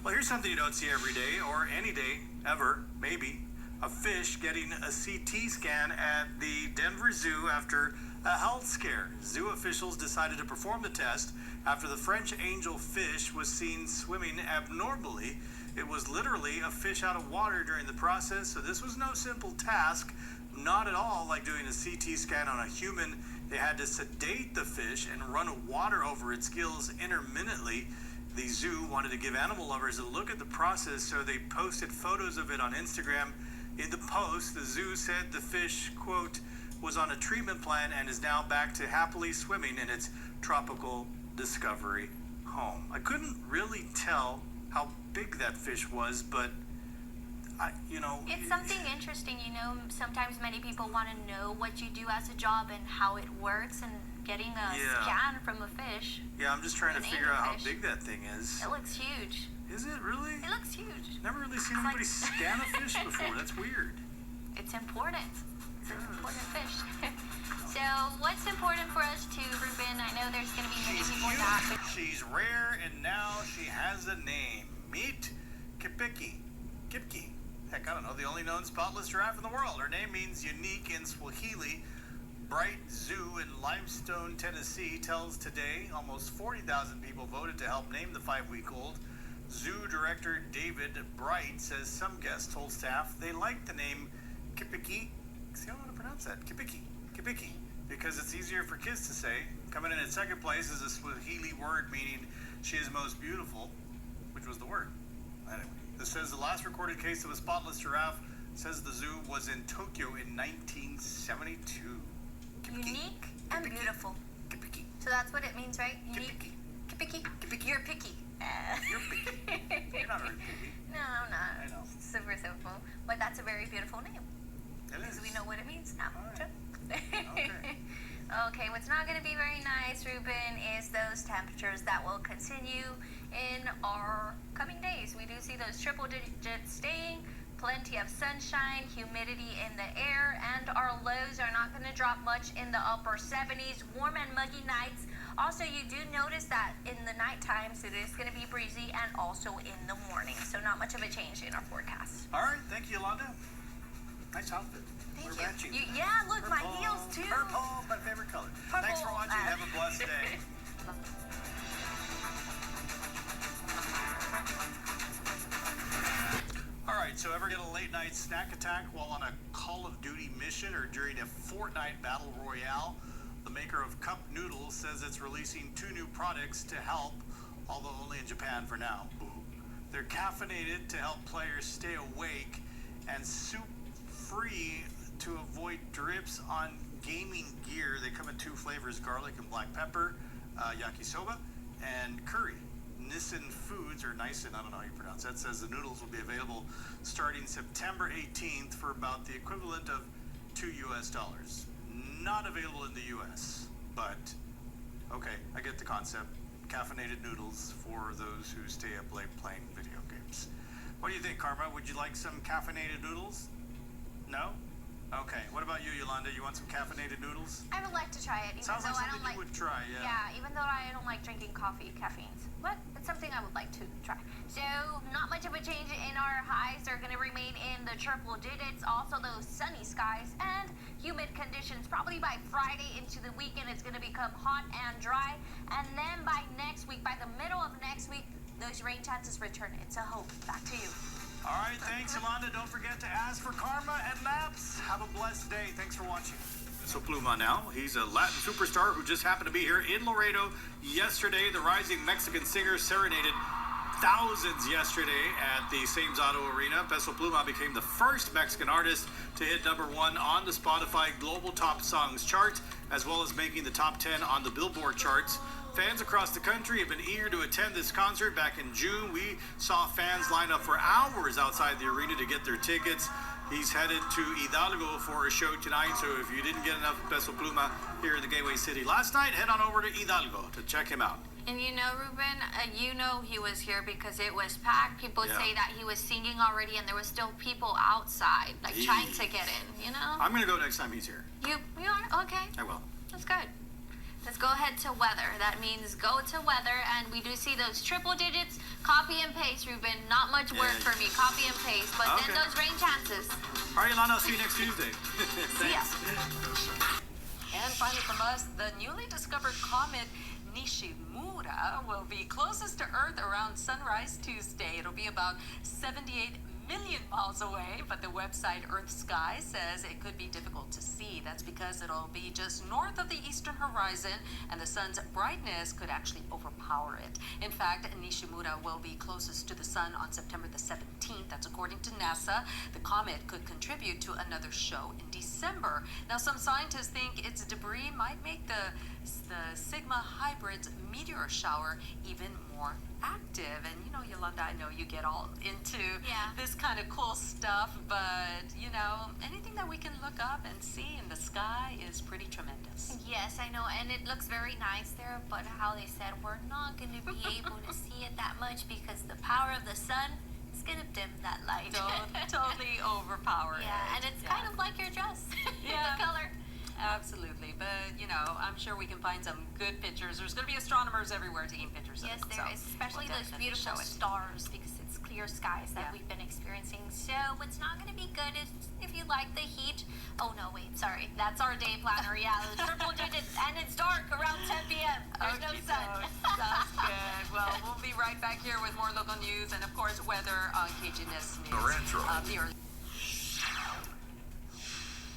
Well, here's something you don't see every day, or any day, ever, maybe. A fish getting a CT scan at the Denver Zoo after a health scare. Zoo officials decided to perform the test after the French angel fish was seen swimming abnormally. It was literally a fish out of water during the process, so this was no simple task. Not at all like doing a CT scan on a human. They had to sedate the fish and run water over its gills intermittently. The zoo wanted to give animal lovers a look at the process, so they posted photos of it on Instagram. In the post, the zoo said the fish, quote, was on a treatment plan and is now back to happily swimming in its tropical discovery home. I couldn't really tell how big that fish was, but it's something interesting. Sometimes many people want to know what you do as a job and how it works, and getting a scan from a fish. Yeah, I'm just trying to figure out how big that thing is. It looks huge. Is it really? It looks huge. Never really seen anybody scan a fish before. That's weird. It's important. It's an important fish. So what's important for us too, Ruben? I know there's going to be many people that. She's rare, and now she has a name. Meet Kipiki. Kipki. Heck, I don't know. The only known spotless giraffe in the world. Her name means unique in Swahili. Bright Zoo in Limestone, Tennessee tells Today almost 40,000 people voted to help name the 5-week-old. Zoo director David Bright says some guests told staff they liked the name Kipiki. See how I want to pronounce that? Kipiki. Kipiki. Because it's easier for kids to say. Coming in at second place is a Swahili word meaning she is most beautiful, which was the word. Anyway, this says the last recorded case of a spotless giraffe says the zoo was in Tokyo in 1972. Kipiki. Unique and beautiful. Kipiki. So that's what it means, right? Unique. Kipiki. Kipiki. You're picky. You're picky. You're not very picky. No, I'm not. I know. Super simple. But that's a very beautiful name. It is. Because we know what it means now. Right. Okay. Okay, what's not going to be very nice, Ruben, is those temperatures that will continue in our coming days. We do see those triple digits staying, plenty of sunshine, humidity in the air, and our lows are not going to drop much in the upper 70s, warm and muggy nights. Also, you do notice that in the night times it is going to be breezy, and also in the morning. So not much of a change in our forecast. All right, thank you, Yolanda. Nice outfit. Thank We're matching. Yeah, look, Purple, my heels too. Purple, my favorite color. Purple. Thanks for watching. Have a blessed day. All right, so ever get a late night snack attack while on a Call of Duty mission or during a Fortnite battle royale? The maker of Cup Noodles says it's releasing 2 new products to help, although only in Japan for now. Boo. They're caffeinated to help players stay awake and soup-free to avoid drips on gaming gear. They come in 2 flavors, garlic and black pepper, yakisoba, and curry. Nissan Foods, or Nissan, I don't know how you pronounce that, says the noodles will be available starting September 18th for about the equivalent of $2 US. Not available in the US, but okay, I get the concept. Caffeinated noodles for those who stay up late playing video games. What do you think, Karma? Would you like some caffeinated noodles? No? Okay. What about you, Yolanda? You want some caffeinated noodles? I would like to try it, even Sounds though like I something don't you would try, yeah. Yeah, even though I don't like drinking coffee, caffeines. But it's something I would like to try. So, not much of a change in our highs. They're going to remain in the triple digits. Also, those sunny skies and humid conditions. Probably by Friday into the weekend, it's going to become hot and dry. And then by next week, by the middle of next week, those rain chances return. It's a hope. Back to you. All right, thanks, Yolanda. Don't forget to ask for Karma and Maps. Have a blessed day. Thanks for watching. So Pluma now, he's a Latin superstar who just happened to be here in Laredo yesterday. The rising Mexican singer serenaded thousands yesterday at the Sames Auto Arena. Peso Pluma became the first Mexican artist to hit #1 on the Spotify Global Top Songs chart, as well as making the top 10 on the Billboard charts. Fans across the country have been eager to attend this concert. Back in June, we saw fans line up for hours outside the arena to get their tickets. He's headed to Hidalgo for a show tonight, so if you didn't get enough of Peso Pluma here in the Gateway City last night, head on over to Hidalgo to check him out. And Ruben, he was here because it was packed. People say that he was singing already, and there was still people outside, trying to get in, I'm going to go next time he's here. You are? Okay. I will. That's good. Let's go ahead to weather. That means go to weather, and we do see those triple digits. Copy and paste, Ruben. Not much work for me. Copy and paste, but then those rain chances. All right, Yolanda, I'll see you next Tuesday. See ya. And finally from us, the newly discovered comet Nishimura will be closest to Earth around sunrise Tuesday. It'll be about 78 million miles away, but the website Earth Sky says it could be difficult to see. That's because it'll be just north of the eastern horizon, and the sun's brightness could actually overpower it. In fact, Nishimura will be closest to the sun on September the 17th. That's according to NASA. The comet could contribute to another show in December. Now, some scientists think its debris might make the Sigma Hybrid's meteor shower even more active. And you know, Yolanda, I know you get all into this kind of cool stuff, but you know, anything that we can look up and see in the sky is pretty tremendous. Yes, I know, and it looks very nice there, but how they said we're not going to be able to see it that much because the power of the sun is going to dim that light. Totally overpower it. Yeah, and it's kind of like your dress. Yeah. The color. Absolutely, but you know, I'm sure we can find some good pictures. There's going to be astronomers everywhere taking pictures Yes, of it. there is, especially those beautiful stars because it's clear skies that we've been experiencing. So what's not going to be good is if you like the heat. Oh no, wait, sorry, that's our day planner. Yeah, the triple digits, and it's dark around 10 p.m. There's no sun. Sounds good. Well, we'll be right back here with more local news and of course weather on KGNS News.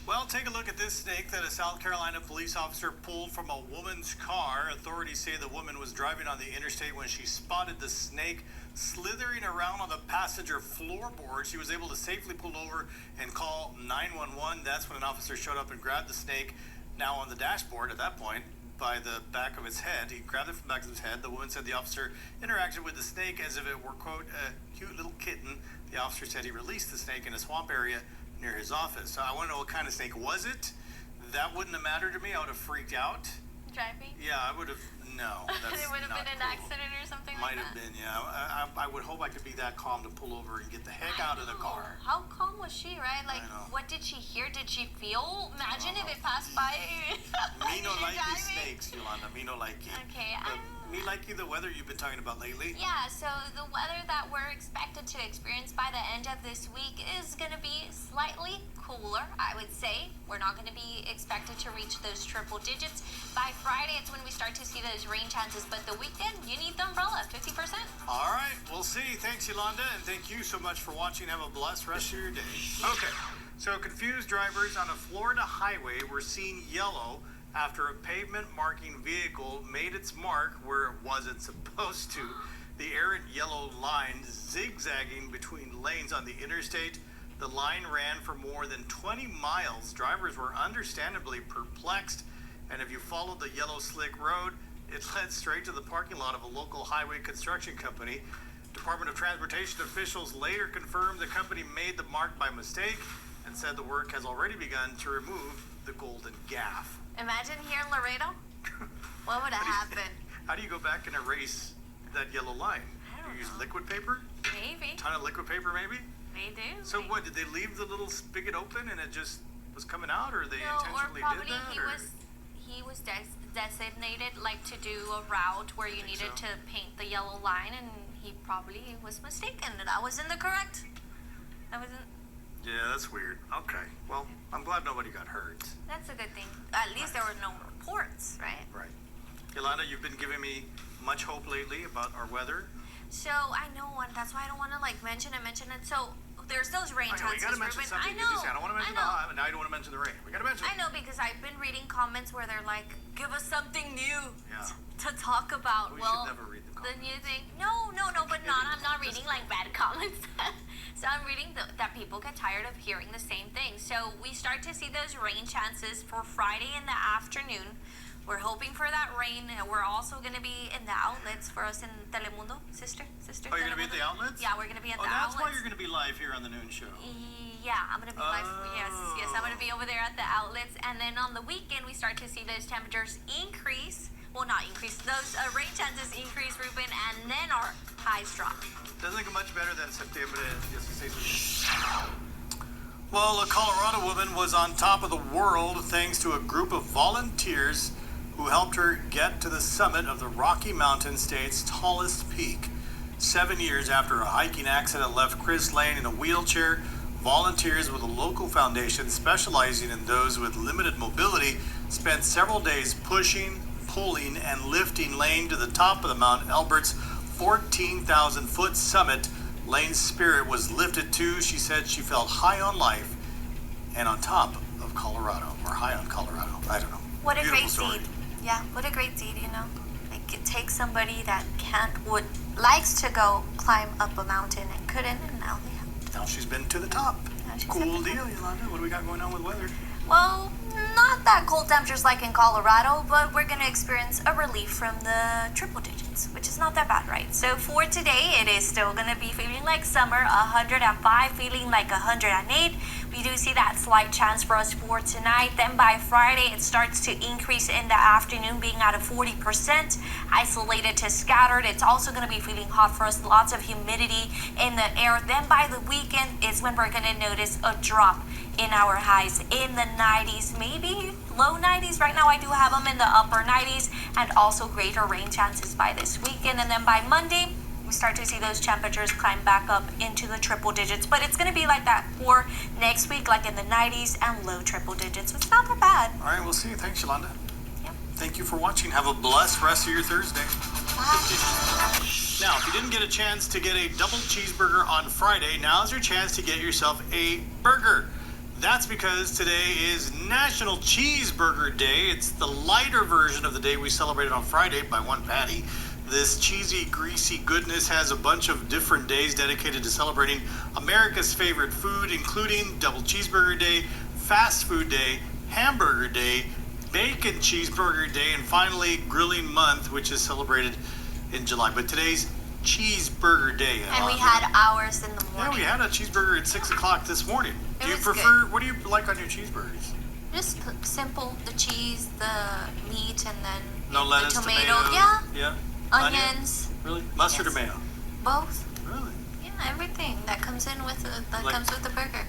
Well, take a look at this snake that a South Carolina police officer pulled from a woman's car. Authorities say the woman was driving on the interstate when she spotted the snake slithering around on the passenger floorboard. She was able to safely pull over and call 911. That's when an officer showed up and grabbed the snake, now on the dashboard at that point, by the back of its head. He grabbed it from the back of his head. The woman said the officer interacted with the snake as if it were, quote, a cute little kitten. The officer said he released the snake in a swamp area near his office. So I want to know what kind of snake was it. That wouldn't have mattered to me. I would have freaked out. Driving? Yeah, I would have. No, that's it would have been an cool. accident or something Might like have that. been, yeah. I would hope I could be that calm to pull over and get the heck out of the car. How calm was she, right? Like, I know. what did she hear? Did she feel? Imagine if it passed by. Me no You're likey driving. snakes, Yolanda. Me no likey. Okay, Me likey the weather you've been talking about lately. Yeah, so the weather that we're expected to experience by the end of this week is going to be slightly cooler, I would say. We're not going to be expected to reach those triple digits. By Friday, it's when we start to see those rain chances, but the weekend, you need the umbrella, 50%. All right, we'll see. Thanks, Yolanda, and thank you so much for watching. Have a blessed rest of your day. Okay, so confused drivers on a Florida highway were seen yellow after a pavement-marking vehicle made its mark where it wasn't supposed to. The errant yellow line zigzagging between lanes on the interstate. The line ran for more than 20 miles. Drivers were understandably perplexed, and if you followed the yellow slick road, it led straight to the parking lot of a local highway construction company. Department of Transportation officials later confirmed the company made the mark by mistake and said the work has already begun to remove the golden gaff. Imagine here in Laredo, what would have happened? How do you go back and erase that yellow line? I don't You use know. liquid paper? Maybe. Ton of liquid paper, maybe? They do. So what, did they leave the little spigot open and it just was coming out, or they No, or intentionally probably did that? he was designated like to do a route where you needed to paint the yellow line, and he probably was mistaken. And I was in the correct. I wasn't. Yeah, that's weird. Okay, well, I'm glad nobody got hurt. That's a good thing. At least there were no reports, right? Right. Yolanda, you've been giving me much hope lately about our weather. So I know, and that's why I don't want to like mention it. So there's those rain Okay, we chances, gotta mention Ruben. something. I know. I don't want to mention the hot, and now you don't want to mention the rain. We gotta mention I it. know, because I've been reading comments where they're like, "Give us something new Yeah. to talk about." We well, should never read the the comments. new thing. No, but I'm not reading like bad comments. So I'm reading that people get tired of hearing the same thing. So we start to see those rain chances for Friday in the afternoon. We're hoping for that rain. And we're also going to be in the outlets for us in Telemundo, sister. Oh, you're gonna be at the outlets? Yeah, we're going to be at the that's outlets. why you're gonna be live here on the noon show. Yeah, I'm gonna be live. Yes, I'm gonna be over there at the outlets, and then on the weekend we start to see those temperatures increase. Well, not increase. Those rain chances increase, Ruben, and then our highs drop. Doesn't get much better than September. Well, a Colorado woman was on top of the world thanks to a group of volunteers who helped her get to the summit of the Rocky Mountain State's tallest peak. 7 years after a hiking accident left Chris Lane in a wheelchair, volunteers with a local foundation specializing in those with limited mobility spent several days pushing, pulling, and lifting Lane to the top of the Mount Elbert's 14,000-foot summit. Lane's spirit was lifted too. She said she felt high on life and on top of Colorado, or high on Colorado. I don't know. What a Beautiful great story. deed. Yeah, what a great deed, you know? Like, it takes somebody that likes to go climb up a mountain and couldn't, and now they have. Now she's been to the top. Now she's Cool at the deal, top. Yolanda. What do we got going on with weather? Well, not that cold temperatures like in Colorado, but we're going to experience a relief from the triple digits, which is not that bad, right? So for today, it is still going to be feeling like summer, 105, feeling like 108. We do see that slight chance for us for tonight. Then by Friday, it starts to increase in the afternoon, being at a 40%, isolated to scattered. It's also going to be feeling hot for us, lots of humidity in the air. Then by the weekend is when we're going to notice a drop in our highs in the 90s, maybe low 90s. Right now I do have them in the upper 90s, and also greater rain chances by this weekend. And then by Monday, we start to see those temperatures climb back up into the triple digits. But it's going to be like that for next week, like in the 90s and low triple digits. So it's not that bad. All right, we'll see you. Thanks, Yolanda. Yep. Thank you for watching. Have a blessed rest of your Thursday. Bye. Now, if you didn't get a chance to get a double cheeseburger on Friday, now's your chance to get yourself a burger. That's because today is National Cheeseburger Day. It's the lighter version of the day we celebrated on Friday by one patty. This cheesy, greasy goodness has a bunch of different days dedicated to celebrating America's favorite food, including Double Cheeseburger Day, Fast Food Day, Hamburger Day, Bacon Cheeseburger Day, and finally Grilling Month, which is celebrated in July. But today's Cheeseburger Day. And we had ours in the Yeah, morning. we had a cheeseburger at 6 o'clock this morning. It Do you was prefer, what do you like on your cheeseburgers? Just simple, the cheese, the meat, and then No lettuce, the tomato. tomato? Yeah, Yeah? onions, Really? Mustard Yes. or mayo? both. Really? Yeah, everything that comes in with comes with the burger.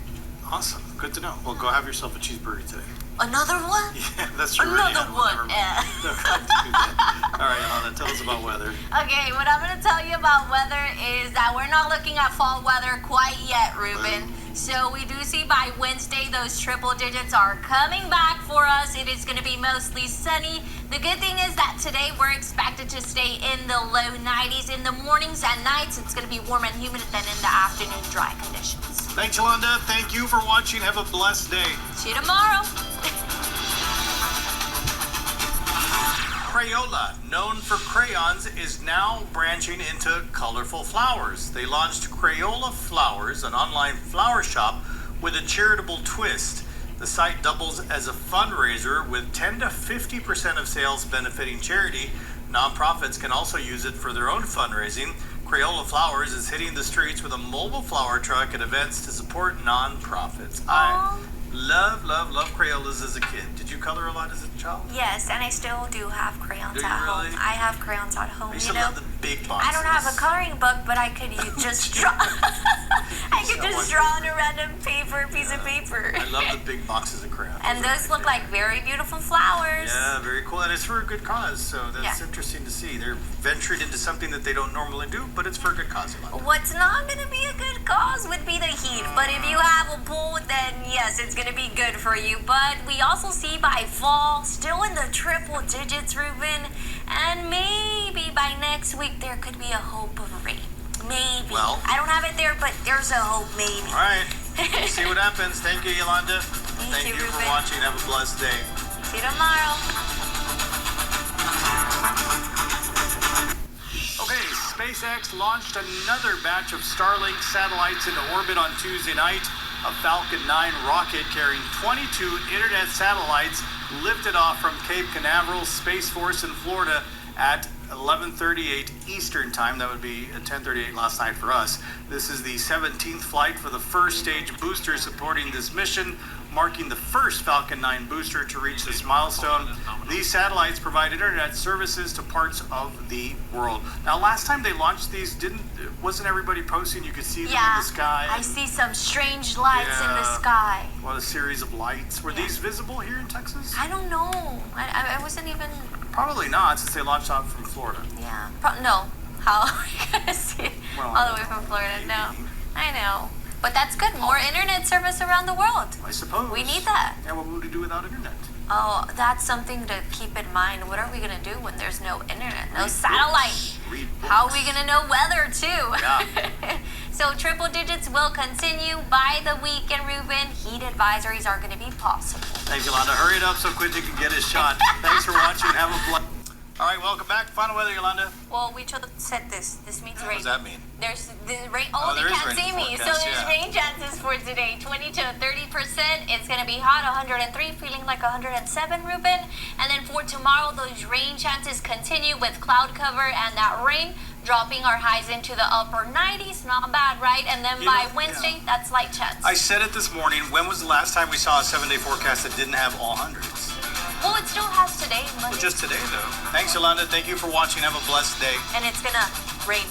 Awesome. Good to know. Well, go have yourself a cheeseburger today. Another one? Yeah, that's true. Already Another had one. Never mind. Yeah. No, don't do that. All right, Alana, tell us about weather. Okay, what I'm going to tell you about weather is that we're not looking at fall weather quite yet, Ruben. So we do see by Wednesday those triple digits are coming back for us. It is going to be mostly sunny. The good thing is that today we're expected to stay in the low 90s in the mornings and nights. It's going to be warm and humid, then in the afternoon, dry conditions. Thanks, Yolanda. Thank you for watching. Have a blessed day. See you tomorrow. Crayola, known for crayons, is now branching into colorful flowers. They launched Crayola Flowers, an online flower shop with a charitable twist. The site doubles as a fundraiser with 10 to 50% of sales benefiting charity. Nonprofits can also use it for their own fundraising. Crayola Flowers is hitting the streets with a mobile flower truck at events to support nonprofits. I love Crayolas as a kid. Did you color a lot as a child? Yes, and I still do have crayons Do you at home. really? I have crayons at home, I used you to know. love the big boxes. I don't have a coloring book, but I could just draw. I could just draw on a random piece of paper. I love the big boxes of crayons. And those look like very beautiful flowers. Yeah, very cool. And it's for a good cause, so that's Yeah. interesting to see. They're venturing into something that they don't normally do, but it's for a good cause. What's not going to be a good cause would be the heat. But if you have a pool, then yes, it's going to be good for you. But we also see by fall, still in the triple digits, Ruben. And maybe by next week, there could be a hope of rain. Maybe. Well. I don't have it there, but there's a hope, maybe. All right. We'll see what happens. Thank you, Yolanda. Thank you, for Ruben. watching. Have a blessed day. See you tomorrow. Okay, SpaceX launched another batch of Starlink satellites into orbit on Tuesday night. A Falcon 9 rocket carrying 22 internet satellites lifted off from Cape Canaveral Space Force in Florida at 11:38 Eastern time. That would be at 10:38 last night for us. This is the 17th flight for the first stage booster supporting this mission, marking the first Falcon 9 booster to reach this milestone. These satellites provide internet services to parts of the world. Now, last time they launched these, wasn't everybody posting you could see them in the sky? I see some strange lights in the sky. What a series of lights. Were these visible here in Texas? I don't know. I wasn't even... Probably not, since they launched out from Florida. Yeah. No. How are we going to see it all the way from Florida? No. I know. But that's good. More internet service around the world. I suppose. We need that. Yeah, what would we do without internet? Oh, that's something to keep in mind. What are we going to do when there's no internet, no satellite? Read books. How are we going to know weather, too? Yeah. So triple digits will continue by the weekend, Ruben. Heat advisories are going to be possible. Thanks, Yolanda. Hurry it up so Quinty can get his shot. Thanks for watching. Have a blessed. All right, welcome back. Final weather, Yolanda. Well, we said this. This means rain. What does that mean? There's the rain. Oh, there they is can't rain see me. forecast, So there's rain chances for today. 20 to 30%. It's going to be hot. 103, feeling like 107, Ruben. And then for tomorrow, those rain chances continue with cloud cover and that rain dropping our highs into the upper 90s. Not bad, right? And then by Wednesday, that's light chance. I said it this morning. When was the last time we saw a 7-day forecast that didn't have all hundreds? Well, it still has today. Well, just today, though. Thanks, Yolanda. Thank you for watching. Have a blessed day. And it's going to rain.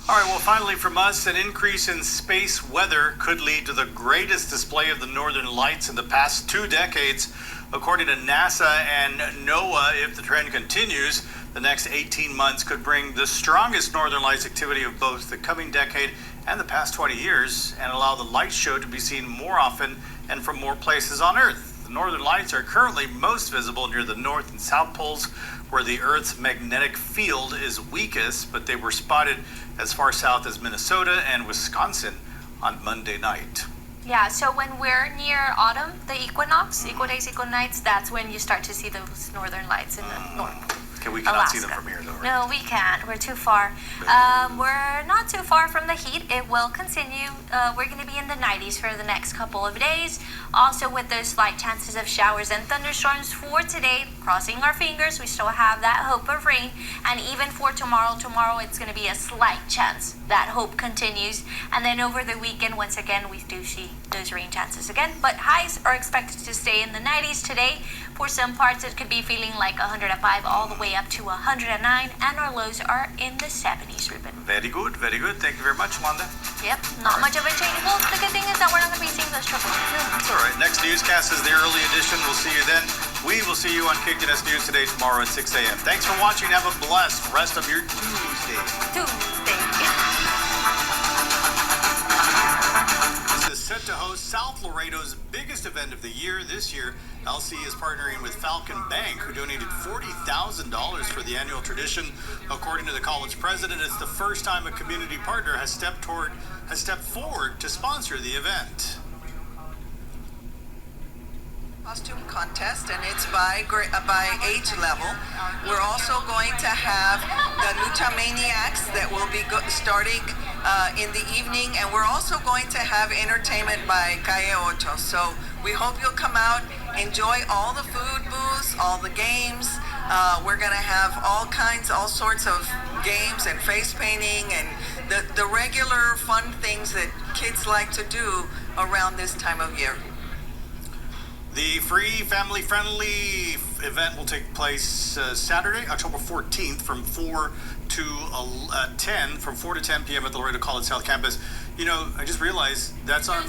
All right, well, finally from us, an increase in space weather could lead to the greatest display of the northern lights in the past 2 decades. According to NASA and NOAA, if the trend continues, the next 18 months could bring the strongest northern lights activity of both the coming decade and the past 20 years, and allow the light show to be seen more often and from more places on Earth. The northern lights are currently most visible near the north and south poles, where the Earth's magnetic field is weakest, but they were spotted as far south as Minnesota and Wisconsin on Monday night. Yeah, so when we're near autumn, the equinox, equadays, equinights, that's when you start to see those northern lights in the north. Okay, we cannot see Alaska. them from here, though, right? No, we can't. We're too far. We're not too far from the heat. It will continue. We're going to be in the 90s for the next couple of days. Also, with those slight chances of showers and thunderstorms for today, crossing our fingers, we still have that hope of rain. And even for tomorrow, it's going to be a slight chance. That hope continues. And then over the weekend, once again, we do see those rain chances again. But highs are expected to stay in the 90s today. For some parts, it could be feeling like 105 all the way up to 109, and our lows are in the 70s, Ruben. Very good, very good. Thank you very much, Wanda. Yep, not much of a change. Well, the good thing is that we're not going to be seeing those triple digits. That's all right. Next newscast is the early edition. We'll see you then. We will see you on KGNS News Today tomorrow at 6 a.m. Thanks for watching. Have a blessed rest of your Tuesday. This is set to host South Laredo's biggest event of the year. This year, LC is partnering with Falcon Bank, who donated $40,000 for the annual tradition. According to the college president, it's the first time a community partner has stepped forward to sponsor the event. Costume contest, and it's by age level. We're also going to have the Lucha Maniacs that will be starting in the evening, and we're also going to have entertainment by Calle Ocho. So we hope you'll come out, enjoy all the food booths, all the games. We're going to have all sorts of games and face painting and the regular fun things that kids like to do around this time of year. The free family-friendly event will take place Saturday, October 14th from 4 to 10 p.m. at the Laredo College South Campus. You know, I just realized that's on...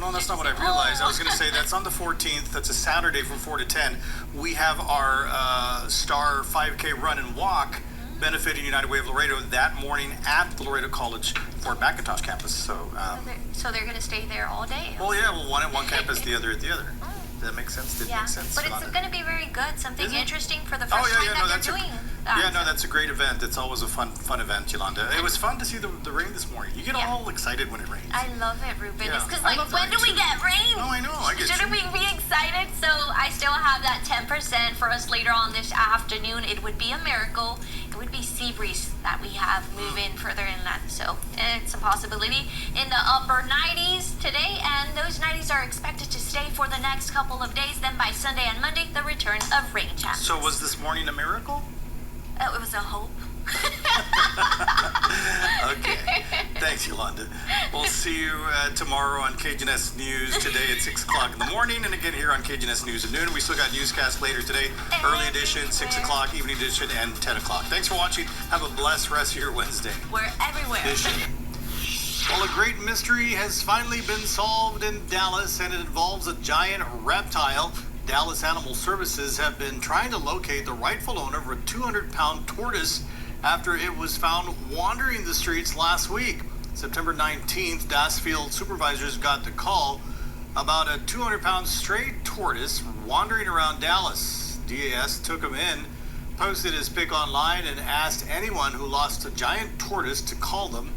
No, that's not what I realized. I was going to say that's on the 14th. That's a Saturday from 4 to 10. We have our Star 5K Run and Walk benefiting United Way of Laredo that morning at the Laredo College Fort McIntosh campus. So they're going to stay there all day? Well, yeah, well, one at one campus, the other at the other. Does that make sense? Did it make sense? But it's going to be very good. Something interesting for the first Oh, time that they're doing. Yeah, no, that's a great event. It's always a fun event, Yolanda. It was fun to see the rain this morning. You get all excited when it rains. I love it, Ruben. Yeah. It's because, I like, love the when do rain, we too. get rain? Oh, I know. I get Shouldn't you. we be excited? So I still have that 10% for us later on this afternoon. It would be a miracle. It would be sea breeze that we have moving further inland. So it's a possibility in the upper 90s today, and those 90s are expected to stay for the next couple of days. Then by Sunday and Monday, the return of rain chances. So was this morning a miracle? It was a hope. Okay. Thanks, Yolanda. We'll see you tomorrow on KGNS News. Today at 6 o'clock in the morning, and again here on KGNS News at noon. We still got newscasts later today. Early edition, 6 o'clock, evening edition, and 10 o'clock. Thanks for watching. Have a blessed rest of your Wednesday. We're everywhere. Well, a great mystery has finally been solved in Dallas, and it involves a giant reptile. Dallas Animal Services have been trying to locate the rightful owner of a 200-pound tortoise after it was found wandering the streets last week. September 19th, Dassfield supervisors got the call about a 200-pound stray tortoise wandering around Dallas. DAS took him in, posted his pic online, and asked anyone who lost a giant tortoise to call them.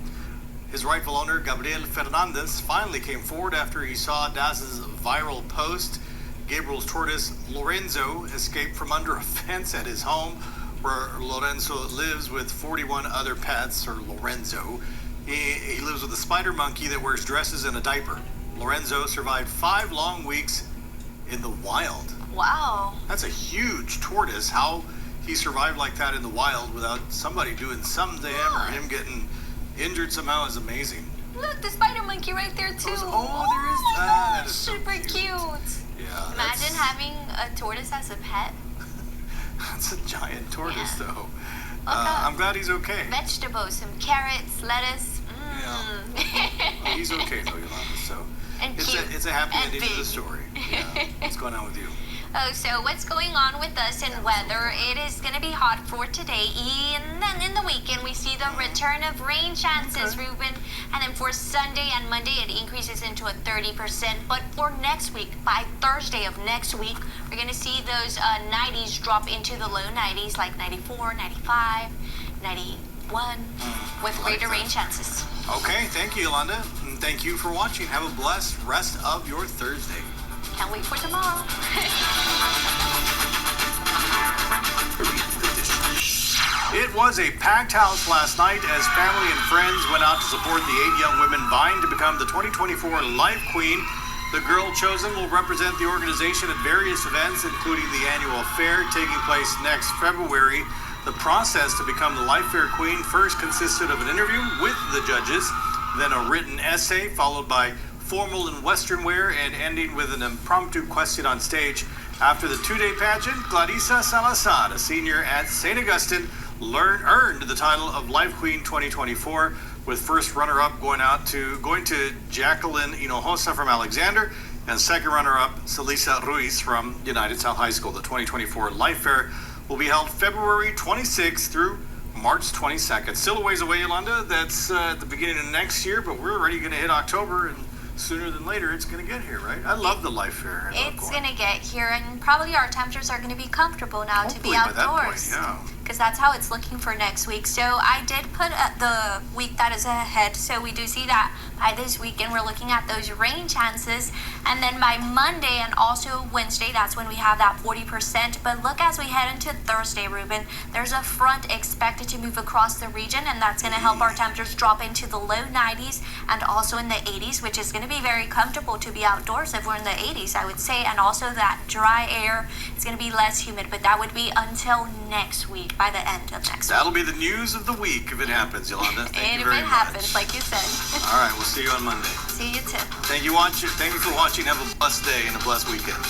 His rightful owner, Gabriel Fernandez, finally came forward after he saw DAS's viral post. Gabriel's tortoise, Lorenzo, escaped from under a fence at his home, where Lorenzo lives with 41 other pets, or Lorenzo. He lives with a spider monkey that wears dresses and a diaper. Lorenzo survived 5 long weeks in the wild. Wow. That's a huge tortoise. How he survived like that in the wild without somebody doing something to him or him getting injured somehow is amazing. Look, the spider monkey right there too. Oh, there is that. That is so super cute. Yeah. Imagine having a tortoise as a pet. That's a giant tortoise, Yeah. though. Okay. I'm glad he's okay. Vegetables, some carrots, lettuce. Well, he's okay, though, Yolanda. So And it's cute. it's a happy And ending to the big. story. Yeah. What's going on with you? Oh, so what's going on with us in weather? It is going to be hot for today, and then in the weekend we see the return of rain chances, Ruben. And then for Sunday and Monday it increases into a 30%. But for next week, by Thursday of next week, we're going to see those 90s drop into the low 90s, like 94, 95, 91, with greater rain chances. Okay, thank you, Yolanda. And thank you for watching. Have a blessed rest of your Thursday. Can't wait for tomorrow. It was a packed house last night as family and friends went out to support the 8 young women vying to become the 2024 Life Queen. The girl chosen will represent the organization at various events, including the annual fair taking place next February. The process to become the Life Fair Queen first consisted of an interview with the judges, then a written essay, followed by formal and Western wear, and ending with an impromptu question on stage. After the 2-day pageant, Clarissa Salazar, a senior at St. Augustine, earned the title of Life Queen 2024, with first runner-up going to Jacqueline Hinojosa from Alexander, and second runner-up Celisa Ruiz from United South High School. The 2024 Life Fair will be held February 26th through March 22nd. Still a ways away, Yolanda. That's at the beginning of next year, but we're already going to hit October, and sooner than later it's going to get here, right? I love the Life Fair. It's going to get here, and probably our temperatures are going to be comfortable now to be Hopefully by that point, outdoors. yeah. Because that's how it's looking for next week. So I did put the week that is ahead. So we do see that by this weekend we're looking at those rain chances. And then by Monday and also Wednesday, that's when we have that 40%. But look, as we head into Thursday, Ruben, there's a front expected to move across the region, and that's going to help our temperatures drop into the low 90s and also in the 80s, which is going to be very comfortable to be outdoors if we're in the 80s, I would say. And also that dry air, it's going to be less humid, but that would be until next week. By the end of next week. That'll be the news of the week if it happens, Yolanda. Thank you very much. If it happens, like you said. All right, we'll see you on Monday. See you too. Thank you for watching. Have a blessed day and a blessed weekend.